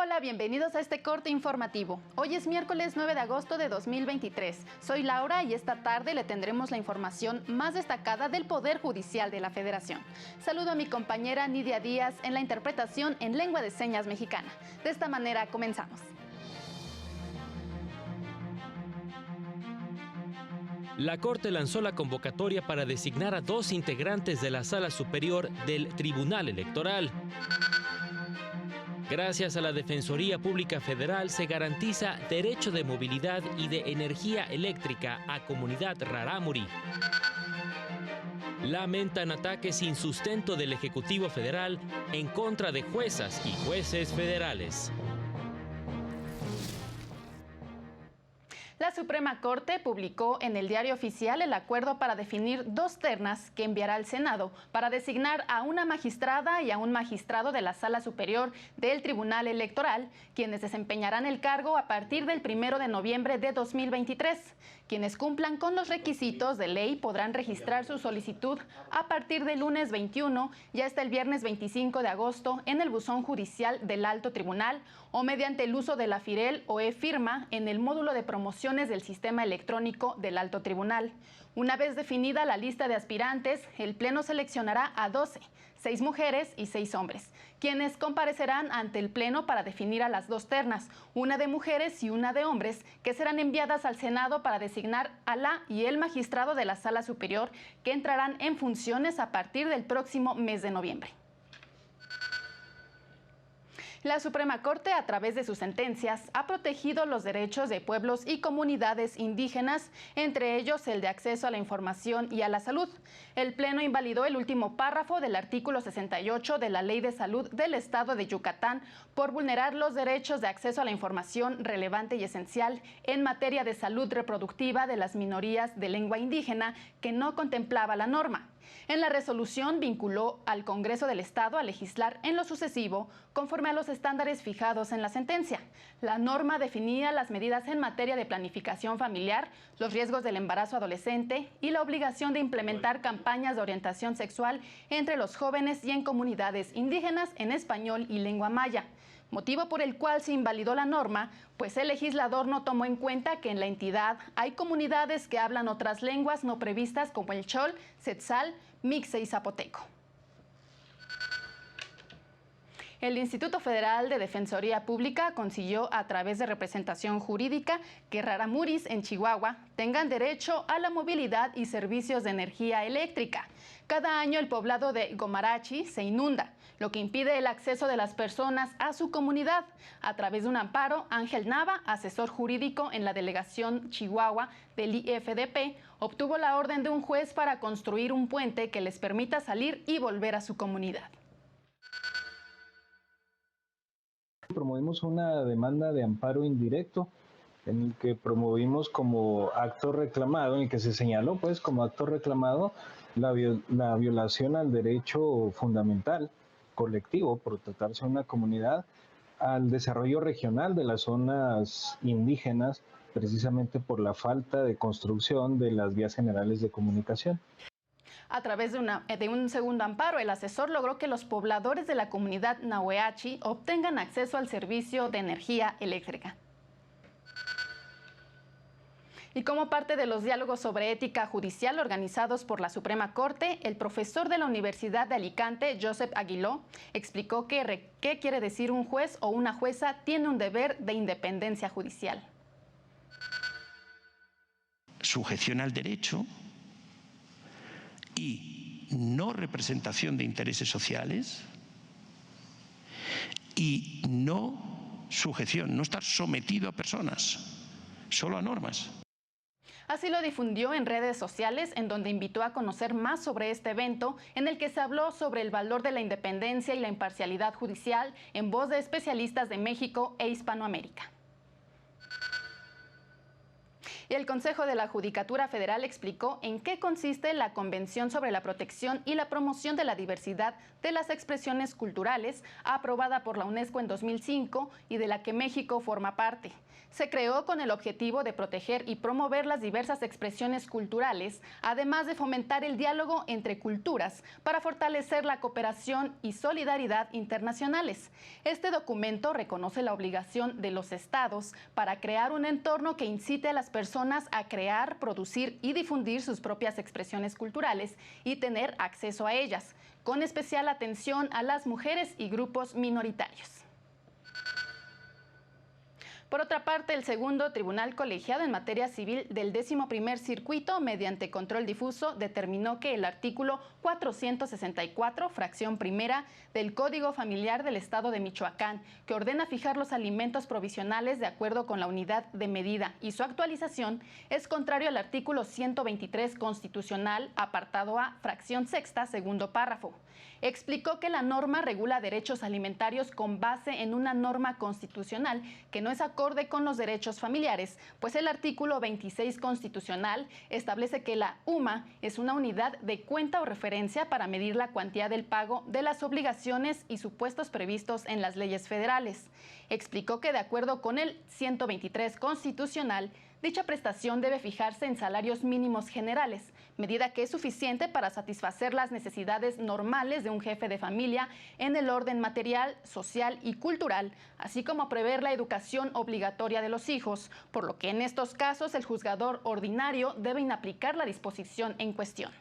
Hola, bienvenidos a este corte informativo. Hoy es miércoles 9 de agosto de 2023. Soy Laura y esta tarde le tendremos la información más destacada del Poder Judicial de la Federación. Saludo a mi compañera Nidia Díaz en la interpretación en lengua de señas mexicana. De esta manera comenzamos. La Corte lanzó la convocatoria para designar a 2 integrantes de la Sala Superior del Tribunal Electoral. Gracias a la Defensoría Pública Federal se garantiza derecho de movilidad y de energía eléctrica a comunidad rarámuri. Lamentan ataques sin sustento del Ejecutivo Federal en contra de juezas y jueces federales. La Suprema Corte publicó en el Diario Oficial el acuerdo para definir 2 ternas que enviará al Senado para designar a una magistrada y a un magistrado de la Sala Superior del Tribunal Electoral, quienes desempeñarán el cargo a partir del 1 de noviembre de 2023. Quienes cumplan con los requisitos de ley podrán registrar su solicitud a partir del lunes 21 y hasta el viernes 25 de agosto en el buzón judicial del Alto Tribunal o mediante el uso de la FIREL o e-firma en el módulo de promociones del sistema electrónico del Alto Tribunal. Una vez definida la lista de aspirantes, el Pleno seleccionará a 12, 6 mujeres y 6 hombres, quienes comparecerán ante el Pleno para definir a las 2 ternas, una de mujeres y una de hombres, que serán enviadas al Senado para designar a la y el magistrado de la Sala Superior, que entrarán en funciones a partir del próximo mes de noviembre. La Suprema Corte, a través de sus sentencias, ha protegido los derechos de pueblos y comunidades indígenas, entre ellos el de acceso a la información y a la salud. El Pleno invalidó el último párrafo del artículo 68 de la Ley de Salud del Estado de Yucatán por vulnerar los derechos de acceso a la información relevante y esencial en materia de salud reproductiva de las minorías de lengua indígena que no contemplaba la norma. En la resolución vinculó al Congreso del Estado a legislar en lo sucesivo conforme a los estándares fijados en la sentencia. La norma definía las medidas en materia de planificación familiar, los riesgos del embarazo adolescente y la obligación de implementar campañas de orientación sexual entre los jóvenes y en comunidades indígenas en español y lengua maya. Motivo por el cual se invalidó la norma, pues el legislador no tomó en cuenta que en la entidad hay comunidades que hablan otras lenguas no previstas como el chol, setzal, mixe y zapoteco. El Instituto Federal de Defensoría Pública consiguió a través de representación jurídica que raramuris en Chihuahua tengan derecho a la movilidad y servicios de energía eléctrica. Cada año el poblado de Gomarachi se inunda, lo que impide el acceso de las personas a su comunidad. A través de un amparo, Ángel Nava, asesor jurídico en la delegación Chihuahua del IFDP, obtuvo la orden de un juez para construir un puente que les permita salir y volver a su comunidad. Promovimos una demanda de amparo indirecto en el que promovimos como acto reclamado, en el que se señaló pues como acto reclamado la violación al derecho fundamental colectivo, por tratarse de una comunidad, al desarrollo regional de las zonas indígenas, precisamente por la falta de construcción de las vías generales de comunicación. A través de un segundo amparo, el asesor logró que los pobladores de la comunidad Nahueachi obtengan acceso al servicio de energía eléctrica. Y como parte de los diálogos sobre ética judicial organizados por la Suprema Corte, el profesor de la Universidad de Alicante, Joseph Aguiló, explicó qué quiere decir un juez o una jueza tiene un deber de independencia judicial. Sujeción al derecho y no representación de intereses sociales y no sujeción, no estar sometido a personas, solo a normas. Así lo difundió en redes sociales, en donde invitó a conocer más sobre este evento, en el que se habló sobre el valor de la independencia y la imparcialidad judicial en voz de especialistas de México e Hispanoamérica. Y el Consejo de la Judicatura Federal explicó en qué consiste la Convención sobre la Protección y la Promoción de la Diversidad de las Expresiones Culturales, aprobada por la UNESCO en 2005 y de la que México forma parte. Se creó con el objetivo de proteger y promover las diversas expresiones culturales, además de fomentar el diálogo entre culturas para fortalecer la cooperación y solidaridad internacionales. Este documento reconoce la obligación de los estados para crear un entorno que incite a las personas a crear, producir y difundir sus propias expresiones culturales y tener acceso a ellas, con especial atención a las mujeres y grupos minoritarios. Por otra parte, el segundo tribunal colegiado en materia civil del 11º Circuito, mediante control difuso, determinó que el artículo 464, fracción primera, del Código Familiar del Estado de Michoacán, que ordena fijar los alimentos provisionales de acuerdo con la unidad de medida y su actualización, es contrario al artículo 123 constitucional, apartado A, fracción sexta, segundo párrafo. Explicó que la norma regula derechos alimentarios con base en una norma constitucional que no es acorde con los derechos familiares, pues el artículo 26 constitucional establece que la UMA es una unidad de cuenta o referencia para medir la cuantía del pago de las obligaciones y supuestos previstos en las leyes federales. Explicó que de acuerdo con el 123 constitucional, dicha prestación debe fijarse en salarios mínimos generales, medida que es suficiente para satisfacer las necesidades normales de un jefe de familia en el orden material, social y cultural, así como prever la educación obligatoria de los hijos, por lo que en estos casos el juzgador ordinario debe inaplicar la disposición en cuestión.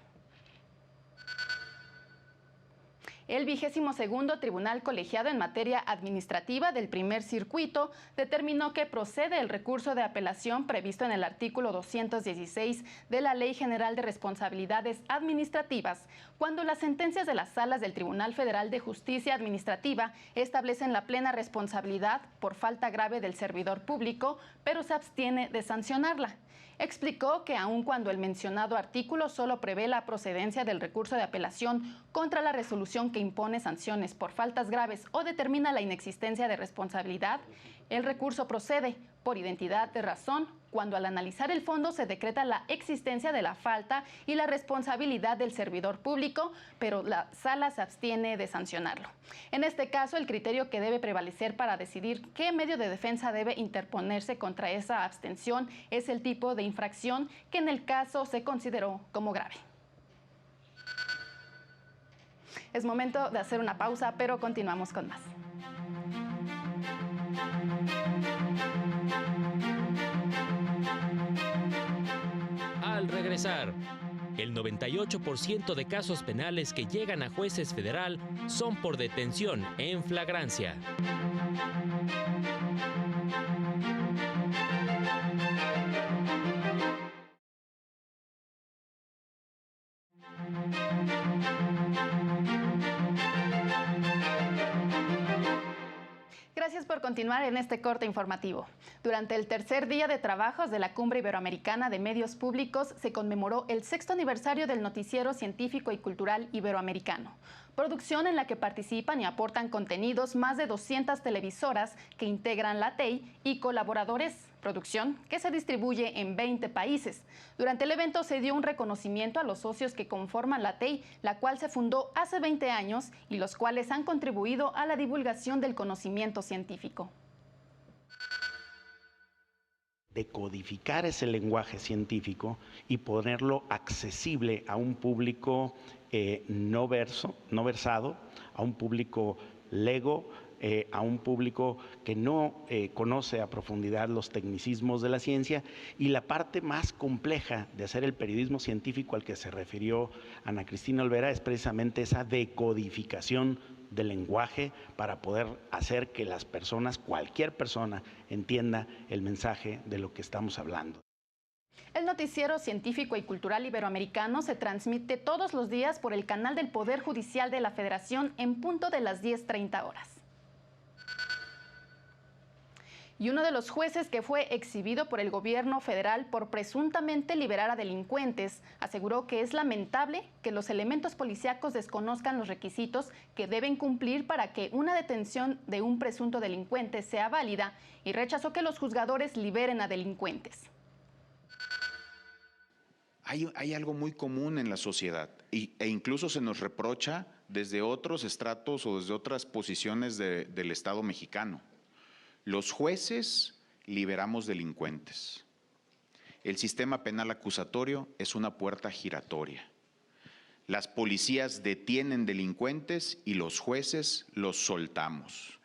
El 22º Tribunal Colegiado en Materia Administrativa del Primer Circuito determinó que procede el recurso de apelación previsto en el artículo 216 de la Ley General de Responsabilidades Administrativas, cuando las sentencias de las salas del Tribunal Federal de Justicia Administrativa establecen la plena responsabilidad por falta grave del servidor público, pero se abstiene de sancionarla. Explicó que aun cuando el mencionado artículo solo prevé la procedencia del recurso de apelación contra la resolución que impone sanciones por faltas graves o determina la inexistencia de responsabilidad, el recurso procede por identidad de razón cuando al analizar el fondo se decreta la existencia de la falta y la responsabilidad del servidor público, pero la sala se abstiene de sancionarlo. En este caso, el criterio que debe prevalecer para decidir qué medio de defensa debe interponerse contra esa abstención es el tipo de infracción que en el caso se consideró como grave. Es momento de hacer una pausa, pero continuamos con más. Al regresar, el 98% de casos penales que llegan a jueces federal son por detención en flagrancia. Gracias por continuar en este corte informativo. Durante el tercer día de trabajos de la Cumbre Iberoamericana de Medios Públicos se conmemoró el 6º aniversario del Noticiero Científico y Cultural Iberoamericano, producción en la que participan y aportan contenidos más de 200 televisoras que integran la TEI y colaboradores, producción que se distribuye en 20 países. Durante el evento se dio un reconocimiento a los socios que conforman la TEI, la cual se fundó hace 20 años y los cuales han contribuido a la divulgación del conocimiento científico. Decodificar ese lenguaje científico y ponerlo accesible a un público no versado, a un público lego, a un público que no conoce a profundidad los tecnicismos de la ciencia, y la parte más compleja de hacer el periodismo científico al que se refirió Ana Cristina Olvera es precisamente esa decodificación del lenguaje para poder hacer que las personas, cualquier persona, entienda el mensaje de lo que estamos hablando. El Noticiero Científico y Cultural Iberoamericano se transmite todos los días por el canal del Poder Judicial de la Federación en punto de las 10:30 horas. Y uno de los jueces que fue exhibido por el gobierno federal por presuntamente liberar a delincuentes aseguró que es lamentable que los elementos policíacos desconozcan los requisitos que deben cumplir para que una detención de un presunto delincuente sea válida y rechazó que los juzgadores liberen a delincuentes. hay algo muy común en la sociedad e incluso se nos reprocha desde otros estratos o desde otras posiciones del Estado mexicano. Los jueces liberamos delincuentes. El sistema penal acusatorio es una puerta giratoria. Las policías detienen delincuentes y los jueces los soltamos.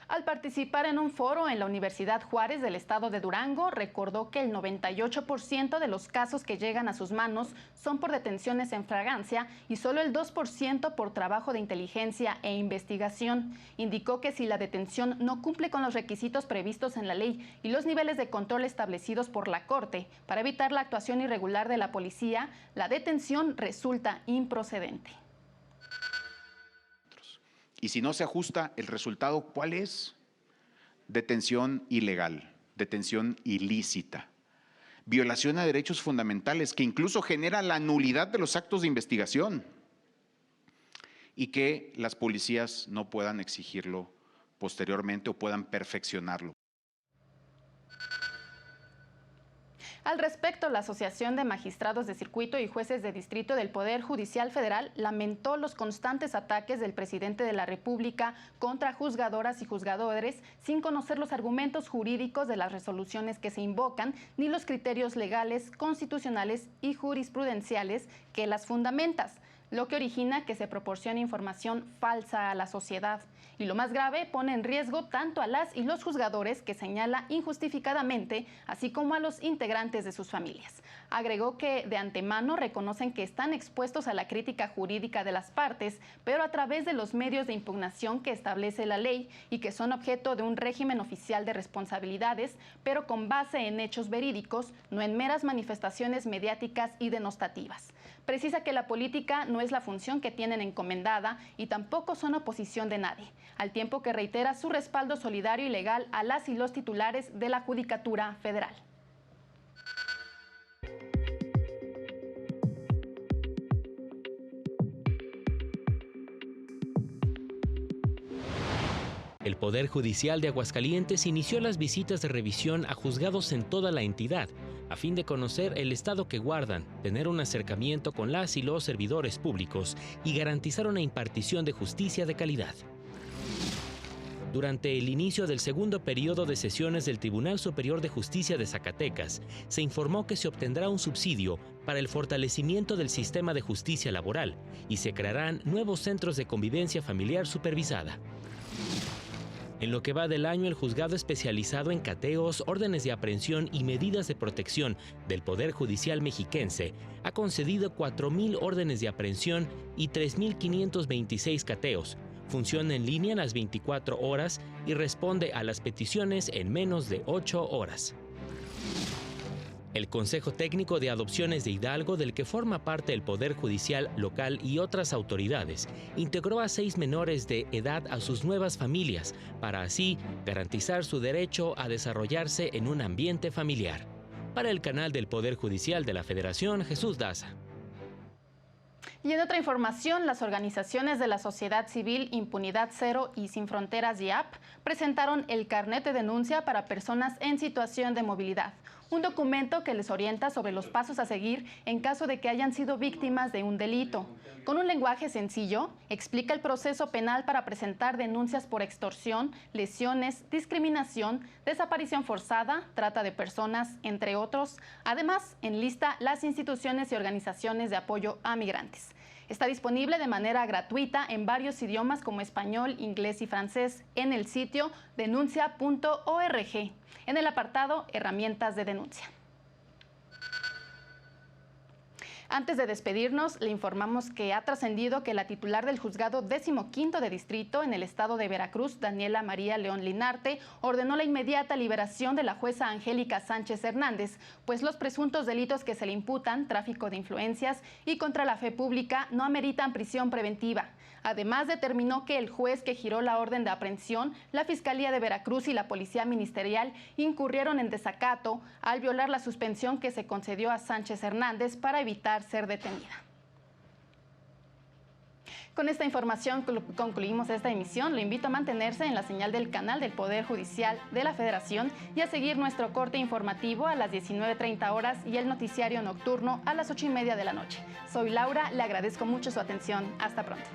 Al participar en un foro en la Universidad Juárez del estado de Durango, recordó que el 98% de los casos que llegan a sus manos son por detenciones en flagrancia y solo el 2% por trabajo de inteligencia e investigación. Indicó que si la detención no cumple con los requisitos previstos en la ley y los niveles de control establecidos por la Corte para evitar la actuación irregular de la policía, la detención resulta improcedente. Y si no se ajusta, ¿el resultado cuál es? Detención ilegal, detención ilícita, violación a derechos fundamentales que incluso genera la nulidad de los actos de investigación y que las policías no puedan exigirlo posteriormente o puedan perfeccionarlo. Al respecto, la Asociación de Magistrados de Circuito y Jueces de Distrito del Poder Judicial Federal lamentó los constantes ataques del presidente de la República contra juzgadoras y juzgadores sin conocer los argumentos jurídicos de las resoluciones que se invocan ni los criterios legales, constitucionales y jurisprudenciales que las fundamentan, lo que origina que se proporcione información falsa a la sociedad. Y lo más grave, pone en riesgo tanto a las y los juzgadores que señala injustificadamente, así como a los integrantes de sus familias. Agregó que de antemano reconocen que están expuestos a la crítica jurídica de las partes, pero a través de los medios de impugnación que establece la ley y que son objeto de un régimen oficial de responsabilidades, pero con base en hechos verídicos, no en meras manifestaciones mediáticas y denostativas. Precisa que la política no es la función que tienen encomendada y tampoco son oposición de nadie, al tiempo que reitera su respaldo solidario y legal a las y los titulares de la Judicatura Federal. El Poder Judicial de Aguascalientes inició las visitas de revisión a juzgados en toda la entidad, a fin de conocer el estado que guardan, tener un acercamiento con las y los servidores públicos y garantizar una impartición de justicia de calidad. Durante el inicio del segundo periodo de sesiones del Tribunal Superior de Justicia de Zacatecas, se informó que se obtendrá un subsidio para el fortalecimiento del sistema de justicia laboral y se crearán nuevos centros de convivencia familiar supervisada. En lo que va del año, el juzgado especializado en cateos, órdenes de aprehensión y medidas de protección del Poder Judicial mexiquense ha concedido 4,000 órdenes de aprehensión y 3,526 cateos. Funciona en línea las 24 horas y responde a las peticiones en menos de 8 horas. El Consejo Técnico de Adopciones de Hidalgo, del que forma parte el Poder Judicial local y otras autoridades, integró a 6 menores de edad a sus nuevas familias, para así garantizar su derecho a desarrollarse en un ambiente familiar. Para el canal del Poder Judicial de la Federación, Jesús Daza. Y en otra información, las organizaciones de la sociedad civil Impunidad Cero y Sin Fronteras YAP presentaron el carnet de denuncia para personas en situación de movilidad, un documento que les orienta sobre los pasos a seguir en caso de que hayan sido víctimas de un delito. Con un lenguaje sencillo, explica el proceso penal para presentar denuncias por extorsión, lesiones, discriminación, desaparición forzada, trata de personas, entre otros. Además, enlista las instituciones y organizaciones de apoyo a migrantes. Está disponible de manera gratuita en varios idiomas como español, inglés y francés en el sitio denuncia.org, en el apartado Herramientas de denuncia. Antes de despedirnos, le informamos que ha trascendido que la titular del juzgado 15º de distrito en el estado de Veracruz, Daniela María León Linarte, ordenó la inmediata liberación de la jueza Angélica Sánchez Hernández, pues los presuntos delitos que se le imputan, tráfico de influencias y contra la fe pública, no ameritan prisión preventiva. Además, determinó que el juez que giró la orden de aprehensión, la Fiscalía de Veracruz y la Policía Ministerial incurrieron en desacato al violar la suspensión que se concedió a Sánchez Hernández para evitar ser detenida. Con esta información concluimos esta emisión. Lo invito a mantenerse en la señal del canal del Poder Judicial de la Federación y a seguir nuestro corte informativo a las 19:30 horas y el noticiario nocturno a las 8:30 de la noche. Soy Laura, le agradezco mucho su atención. Hasta pronto.